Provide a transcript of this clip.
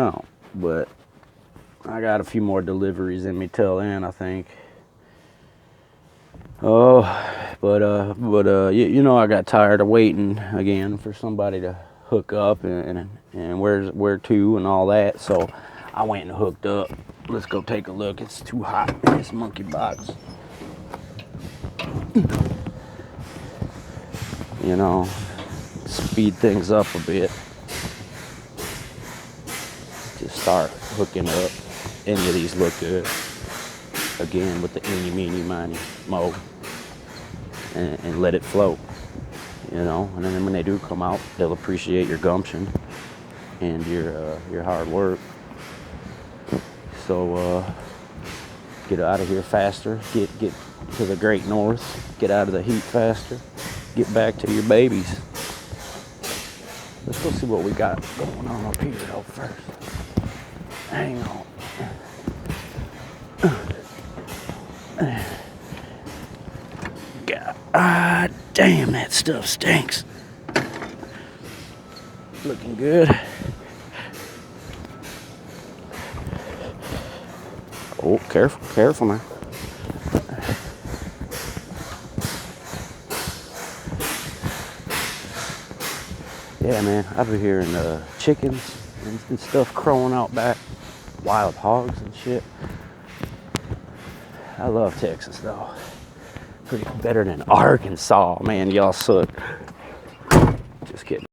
Oh, but I got a few more deliveries in me till then, I think. Oh, but you know, I got tired of waiting again for somebody to hook up and where to and all that. So I went and hooked up. Let's go take a look. It's too hot in this monkey box. You know, speed things up a bit. Just start hooking up. Any of these look good. Again with the eeny, meeny, miny, mo, and let it float. You know, and then when they do come out, they'll appreciate your gumption and your hard work. So get out of here faster. Get to the great north. Get out of the heat faster. Get back to your babies. Let's go see what we got going on up here though first. Hang on. God damn, that stuff stinks. Looking good. Oh, careful now. Yeah, man, I've been hearing chickens and stuff crowing out back, wild hogs and shit. I love Texas though. Pretty better than Arkansas, man. Y'all suck. Just kidding.